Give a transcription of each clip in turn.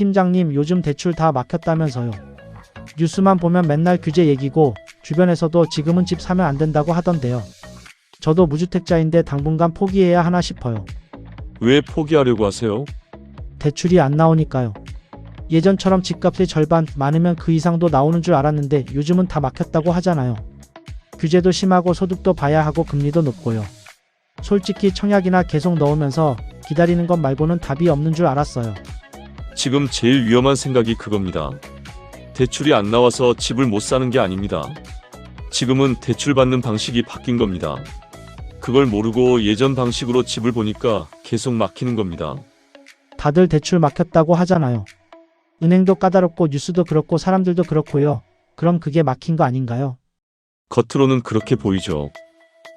팀장님, 요즘 대출 다 막혔다면서요. 뉴스만 보면 맨날 규제 얘기고 주변에서도 지금은 집 사면 안 된다고 하던데요. 저도 무주택자인데 당분간 포기해야 하나 싶어요. 왜 포기하려고 하세요? 대출이 안 나오니까요. 예전처럼 집값의 절반, 많으면 그 이상도 나오는 줄 알았는데 요즘은 다 막혔다고 하잖아요. 규제도 심하고 소득도 봐야 하고 금리도 높고요. 솔직히 청약이나 계속 넣으면서 기다리는 것 말고는 답이 없는 줄 알았어요. 지금 제일 위험한 생각이 그겁니다. 대출이 안 나와서 집을 못 사는 게 아닙니다. 지금은 대출 받는 방식이 바뀐 겁니다. 그걸 모르고 예전 방식으로 집을 보니까 계속 막히는 겁니다. 다들 대출 막혔다고 하잖아요. 은행도 까다롭고 뉴스도 그렇고 사람들도 그렇고요. 그럼 그게 막힌 거 아닌가요? 겉으로는 그렇게 보이죠.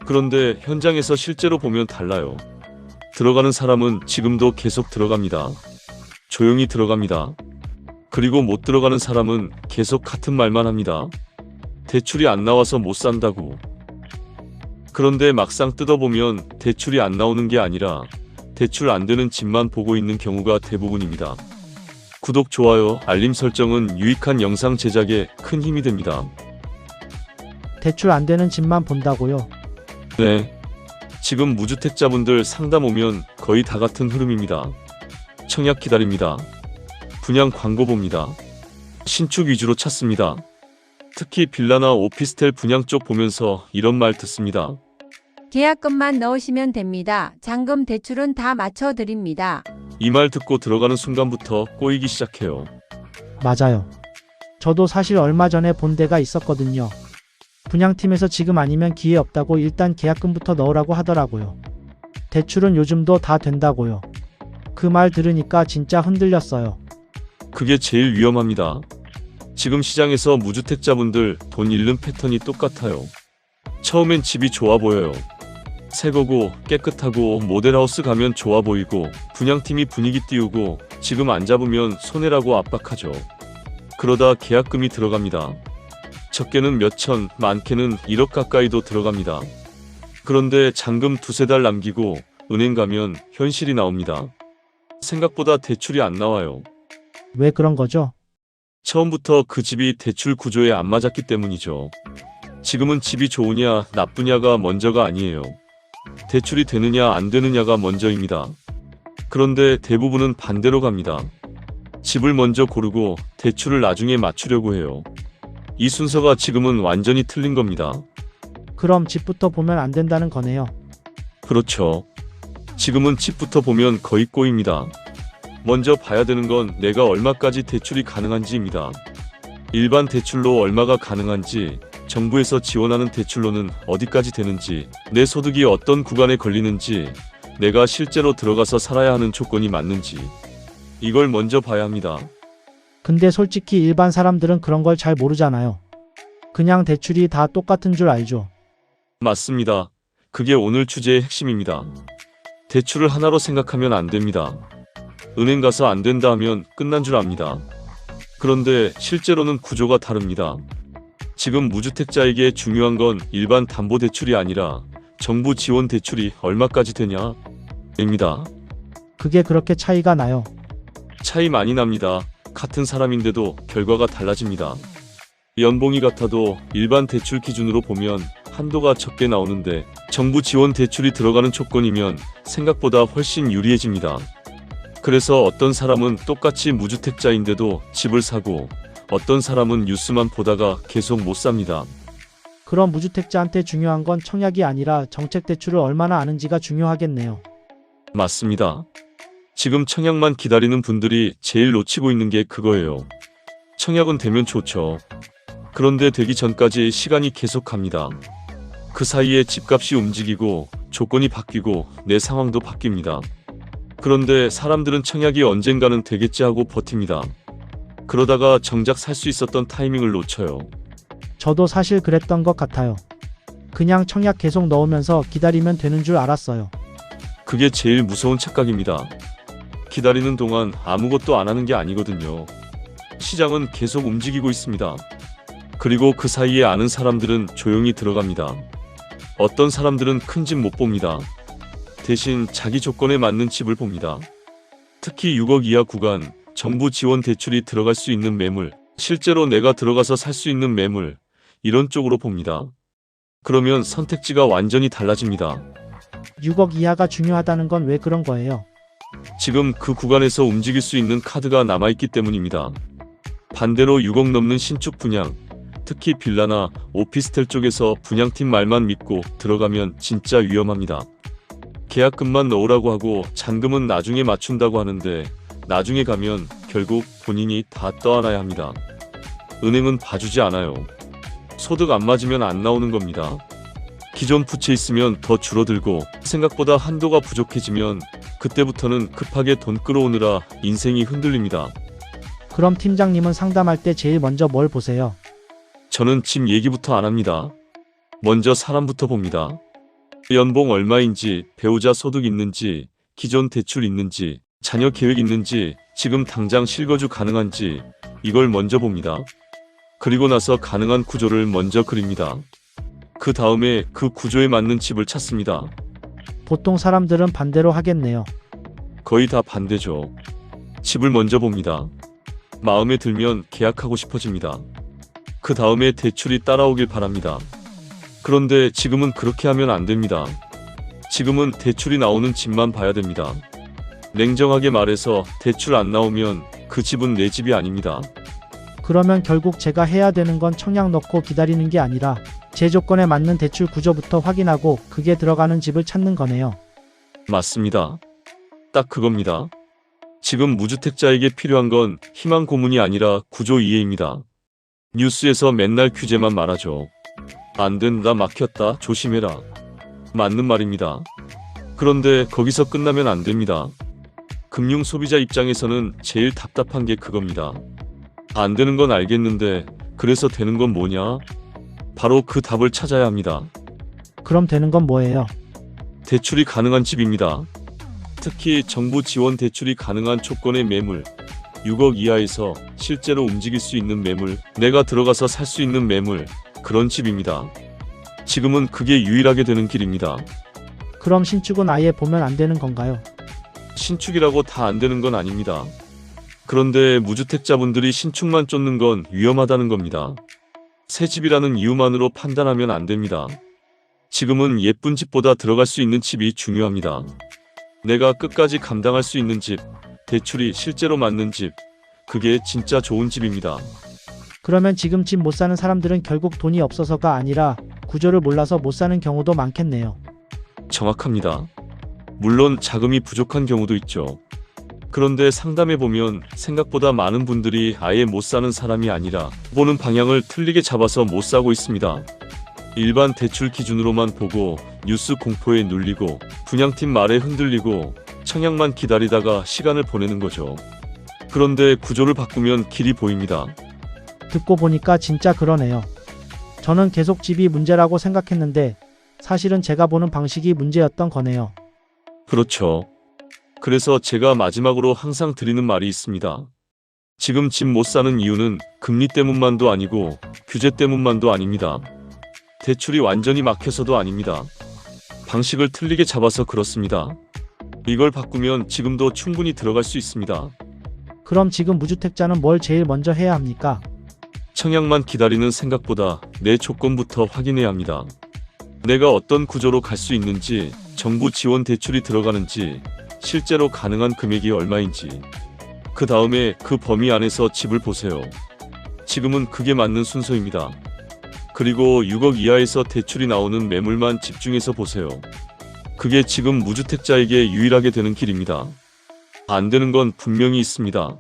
그런데 현장에서 실제로 보면 달라요. 들어가는 사람은 지금도 계속 들어갑니다. 조용히 들어갑니다. 그리고 못 들어가는 사람은 계속 같은 말만 합니다. 대출이 안 나와서 못 산다고. 그런데 막상 뜯어보면 대출이 안 나오는 게 아니라 대출 안 되는 집만 보고 있는 경우가 대부분입니다. 구독, 좋아요, 알림 설정은 유익한 영상 제작에 큰 힘이 됩니다. 대출 안 되는 집만 본다고요? 네. 지금 무주택자분들 상담 오면 거의 다 같은 흐름입니다. 청약 기다립니다. 분양 광고 봅니다. 신축 위주로 찾습니다. 특히 빌라나 오피스텔 분양 쪽 보면서 이런 말 듣습니다. 계약금만 넣으시면 됩니다. 잔금 대출은 다 맞춰드립니다. 이 말 듣고 들어가는 순간부터 꼬이기 시작해요. 맞아요. 저도 사실 얼마 전에 본 데가 있었거든요. 분양팀에서 지금 아니면 기회 없다고 일단 계약금부터 넣으라고 하더라고요. 대출은 요즘도 다 된다고요. 그 말 들으니까 진짜 흔들렸어요. 그게 제일 위험합니다. 지금 시장에서 무주택자분들 돈 잃는 패턴이 똑같아요. 처음엔 집이 좋아 보여요. 새 거고 깨끗하고 모델하우스 가면 좋아 보이고 분양팀이 분위기 띄우고 지금 안 잡으면 손해라고 압박하죠. 그러다 계약금이 들어갑니다. 적게는 몇천, 많게는 1억 가까이도 들어갑니다. 그런데 잔금 두세 달 남기고 은행 가면 현실이 나옵니다. 생각보다 대출이 안 나와요. 왜 그런 거죠? 처음부터 그 집이 대출 구조에 안 맞았기 때문이죠. 지금은 집이 좋으냐 나쁘냐가 먼저가 아니에요. 대출이 되느냐 안 되느냐가 먼저입니다. 그런데 대부분은 반대로 갑니다. 집을 먼저 고르고 대출을 나중에 맞추려고 해요. 이 순서가 지금은 완전히 틀린 겁니다. 그럼 집부터 보면 안 된다는 거네요. 그렇죠. 지금은 집부터 보면 거의 꼬입니다. 먼저 봐야 되는 건 내가 얼마까지 대출이 가능한지입니다. 일반 대출로 얼마가 가능한지, 정부에서 지원하는 대출로는 어디까지 되는지, 내 소득이 어떤 구간에 걸리는지, 내가 실제로 들어가서 살아야 하는 조건이 맞는지 이걸 먼저 봐야 합니다. 근데 솔직히 일반 사람들은 그런 걸 잘 모르잖아요. 그냥 대출이 다 똑같은 줄 알죠. 맞습니다. 그게 오늘 주제의 핵심입니다. 대출을 하나로 생각하면 안 됩니다. 은행 가서 안 된다 하면 끝난 줄 압니다. 그런데 실제로는 구조가 다릅니다. 지금 무주택자에게 중요한 건 일반 담보대출이 아니라 정부 지원 대출이 얼마까지 되냐? 입니다. 그게 그렇게 차이가 나요. 차이 많이 납니다. 같은 사람인데도 결과가 달라집니다. 연봉이 같아도 일반 대출 기준으로 보면 한도가 적게 나오는데 정부 지원 대출이 들어가는 조건이면 생각보다 훨씬 유리해집니다. 그래서 어떤 사람은 똑같이 무주택자인데도 집을 사고 어떤 사람은 뉴스만 보다가 계속 못 삽니다. 그럼 무주택자한테 중요한 건 청약이 아니라 정책 대출을 얼마나 아는지가 중요하겠네요. 맞습니다. 지금 청약만 기다리는 분들이 제일 놓치고 있는 게 그거예요. 청약은 되면 좋죠. 그런데 되기 전까지 시간이 계속 갑니다. 그 사이에 집값이 움직이고 조건이 바뀌고 내 상황도 바뀝니다. 그런데 사람들은 청약이 언젠가는 되겠지 하고 버팁니다. 그러다가 정작 살 수 있었던 타이밍을 놓쳐요. 저도 사실 그랬던 것 같아요. 그냥 청약 계속 넣으면서 기다리면 되는 줄 알았어요. 그게 제일 무서운 착각입니다. 기다리는 동안 아무것도 안 하는 게 아니거든요. 시장은 계속 움직이고 있습니다. 그리고 그 사이에 아는 사람들은 조용히 들어갑니다. 어떤 사람들은 큰 집 못 봅니다. 대신 자기 조건에 맞는 집을 봅니다. 특히 6억 이하 구간, 정부 지원 대출이 들어갈 수 있는 매물, 실제로 내가 들어가서 살 수 있는 매물, 이런 쪽으로 봅니다. 그러면 선택지가 완전히 달라집니다. 6억 이하가 중요하다는 건 왜 그런 거예요? 지금 그 구간에서 움직일 수 있는 카드가 남아있기 때문입니다. 반대로 6억 넘는 신축 분양, 특히 빌라나 오피스텔 쪽에서 분양팀 말만 믿고 들어가면 진짜 위험합니다. 계약금만 넣으라고 하고 잔금은 나중에 맞춘다고 하는데 나중에 가면 결국 본인이 다 떠안아야 합니다. 은행은 봐주지 않아요. 소득 안 맞으면 안 나오는 겁니다. 기존 부채 있으면 더 줄어들고 생각보다 한도가 부족해지면 그때부터는 급하게 돈 끌어오느라 인생이 흔들립니다. 그럼 팀장님은 상담할 때 제일 먼저 뭘 보세요? 저는 집 얘기부터 안 합니다. 먼저 사람부터 봅니다. 연봉 얼마인지, 배우자 소득 있는지, 기존 대출 있는지, 자녀 계획 있는지, 지금 당장 실거주 가능한지 이걸 먼저 봅니다. 그리고 나서 가능한 구조를 먼저 그립니다. 그 다음에 그 구조에 맞는 집을 찾습니다. 보통 사람들은 반대로 하겠네요. 거의 다 반대죠. 집을 먼저 봅니다. 마음에 들면 계약하고 싶어집니다. 그 다음에 대출이 따라오길 바랍니다. 그런데 지금은 그렇게 하면 안 됩니다. 지금은 대출이 나오는 집만 봐야 됩니다. 냉정하게 말해서 대출 안 나오면 그 집은 내 집이 아닙니다. 그러면 결국 제가 해야 되는 건 청약 넣고 기다리는 게 아니라 제 조건에 맞는 대출 구조부터 확인하고 그게 들어가는 집을 찾는 거네요. 맞습니다. 딱 그겁니다. 지금 무주택자에게 필요한 건 희망 고문이 아니라 구조 이해입니다. 뉴스에서 맨날 규제만 말하죠. 안 된다, 막혔다, 조심해라. 맞는 말입니다. 그런데 거기서 끝나면 안 됩니다. 금융 소비자 입장에서는 제일 답답한 게 그겁니다. 안 되는 건 알겠는데 그래서 되는 건 뭐냐? 바로 그 답을 찾아야 합니다. 그럼 되는 건 뭐예요? 대출이 가능한 집입니다. 특히 정부 지원 대출이 가능한 조건의 매물, 6억 이하에서 실제로 움직일 수 있는 매물, 내가 들어가서 살 수 있는 매물, 그런 집입니다. 지금은 그게 유일하게 되는 길입니다. 그럼 신축은 아예 보면 안 되는 건가요? 신축이라고 다 안 되는 건 아닙니다. 그런데 무주택자분들이 신축만 쫓는 건 위험하다는 겁니다. 새 집이라는 이유만으로 판단하면 안 됩니다. 지금은 예쁜 집보다 들어갈 수 있는 집이 중요합니다. 내가 끝까지 감당할 수 있는 집, 대출이 실제로 맞는 집, 그게 진짜 좋은 집입니다. 그러면 지금 집 못 사는 사람들은 결국 돈이 없어서가 아니라 구조를 몰라서 못 사는 경우도 많겠네요. 정확합니다. 물론 자금이 부족한 경우도 있죠. 그런데 상담해보면 생각보다 많은 분들이 아예 못 사는 사람이 아니라 보는 방향을 틀리게 잡아서 못 사고 있습니다. 일반 대출 기준으로만 보고 뉴스 공포에 눌리고 분양팀 말에 흔들리고 청약만 기다리다가 시간을 보내는 거죠. 그런데 구조를 바꾸면 길이 보입니다. 듣고 보니까 진짜 그러네요. 저는 계속 집이 문제라고 생각했는데 사실은 제가 보는 방식이 문제였던 거네요. 그렇죠. 그래서 제가 마지막으로 항상 드리는 말이 있습니다. 지금 집 못 사는 이유는 금리 때문만도 아니고 규제 때문만도 아닙니다. 대출이 완전히 막혀서도 아닙니다. 방식을 틀리게 잡아서 그렇습니다. 이걸 바꾸면 지금도 충분히 들어갈 수 있습니다. 그럼 지금 무주택자는 뭘 제일 먼저 해야 합니까? 청약만 기다리는 생각보다 내 조건부터 확인해야 합니다. 내가 어떤 구조로 갈 수 있는지, 정부 지원 대출이 들어가는지, 실제로 가능한 금액이 얼마인지, 그 다음에 그 범위 안에서 집을 보세요. 지금은 그게 맞는 순서입니다. 그리고 6억 이하에서 대출이 나오는 매물만 집중해서 보세요. 그게 지금 무주택자에게 유일하게 되는 길입니다. 안 되는 건 분명히 있습니다.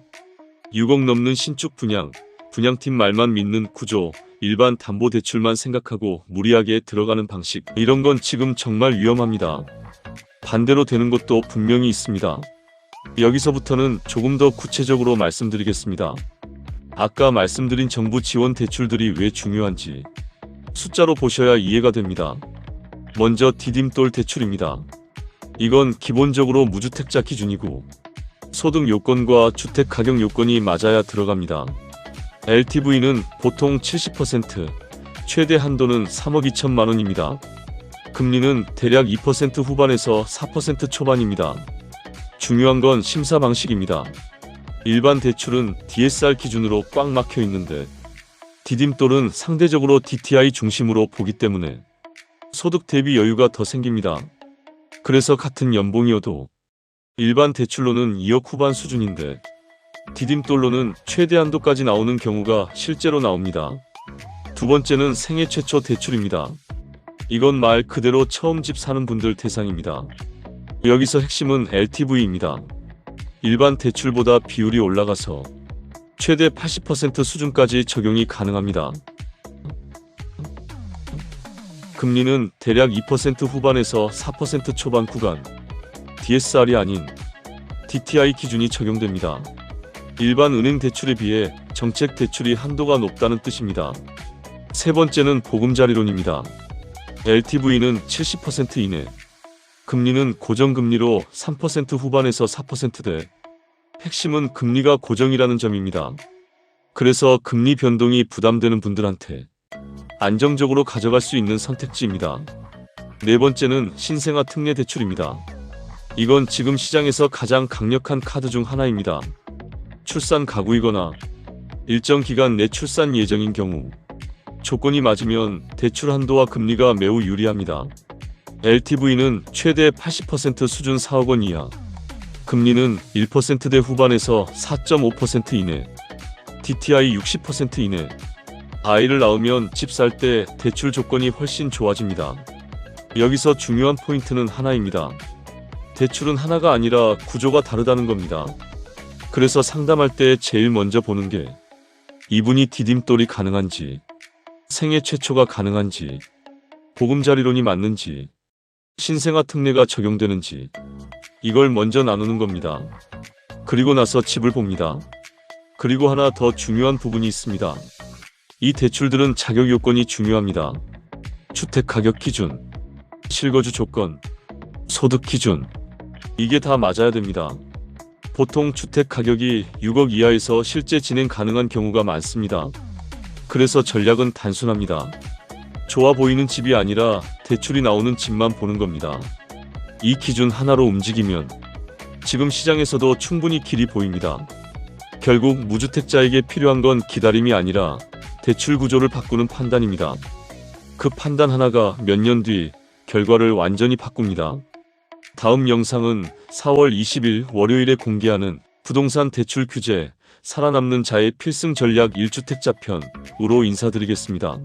6억 넘는 신축 분양, 분양팀 말만 믿는 구조, 일반 담보대출만 생각하고 무리하게 들어가는 방식, 이런 건 지금 정말 위험합니다. 반대로 되는 것도 분명히 있습니다. 여기서부터는 조금 더 구체적으로 말씀드리겠습니다. 아까 말씀드린 정부 지원 대출들이 왜 중요한지 숫자로 보셔야 이해가 됩니다. 먼저 디딤돌 대출입니다. 이건 기본적으로 무주택자 기준이고 소득 요건과 주택 가격 요건이 맞아야 들어갑니다. LTV는 보통 70%, 최대 한도는 3억 2천만 원입니다. 금리는 대략 2% 후반에서 4% 초반입니다. 중요한 건 심사 방식입니다. 일반 대출은 DSR 기준으로 꽉 막혀 있는데 디딤돌은 상대적으로 DTI 중심으로 보기 때문에 소득 대비 여유가 더 생깁니다. 그래서 같은 연봉이어도 일반 대출로는 2억 후반 수준인데 디딤돌로는 최대 한도까지 나오는 경우가 실제로 나옵니다. 두 번째는 생애 최초 대출입니다. 이건 말 그대로 처음 집 사는 분들 대상입니다. 여기서 핵심은 LTV입니다. 일반 대출보다 비율이 올라가서 최대 80% 수준까지 적용이 가능합니다. 금리는 대략 2% 후반에서 4% 초반 구간, DSR이 아닌 DTI 기준이 적용됩니다. 일반 은행 대출에 비해 정책 대출이 한도가 높다는 뜻입니다. 세 번째는 보금자리론입니다. LTV는 70% 이내, 금리는 고정금리로 3% 후반에서 4%대, 핵심은 금리가 고정이라는 점입니다. 그래서 금리 변동이 부담되는 분들한테 안정적으로 가져갈 수 있는 선택지입니다. 네 번째는 신생아 특례 대출입니다. 이건 지금 시장에서 가장 강력한 카드 중 하나입니다. 출산 가구이거나 일정 기간 내 출산 예정인 경우 조건이 맞으면 대출 한도와 금리가 매우 유리합니다. LTV는 최대 80% 수준 4억 원 이하, 금리는 1%대 후반에서 4.5% 이내, DTI 60% 이내. 아이를 낳으면 집 살 때 대출 조건이 훨씬 좋아집니다. 여기서 중요한 포인트는 하나입니다. 대출은 하나가 아니라 구조가 다르다는 겁니다. 그래서 상담할 때 제일 먼저 보는 게 이분이 디딤돌이 가능한지, 생애 최초가 가능한지, 보금자리론이 맞는지, 신생아 특례가 적용되는지, 이걸 먼저 나누는 겁니다. 그리고 나서 집을 봅니다. 그리고 하나 더 중요한 부분이 있습니다. 이 대출들은 자격 요건이 중요합니다. 주택 가격 기준, 실거주 조건, 소득 기준, 이게 다 맞아야 됩니다. 보통 주택 가격이 6억 이하에서 실제 진행 가능한 경우가 많습니다. 그래서 전략은 단순합니다. 좋아 보이는 집이 아니라 대출이 나오는 집만 보는 겁니다. 이 기준 하나로 움직이면 지금 시장에서도 충분히 길이 보입니다. 결국 무주택자에게 필요한 건 기다림이 아니라 대출 구조를 바꾸는 판단입니다. 그 판단 하나가 몇 년 뒤 결과를 완전히 바꿉니다. 다음 영상은 4월 20일 월요일에 공개하는 부동산 대출 규제, 살아남는 자의 필승 전략 1주택자 편으로 인사드리겠습니다.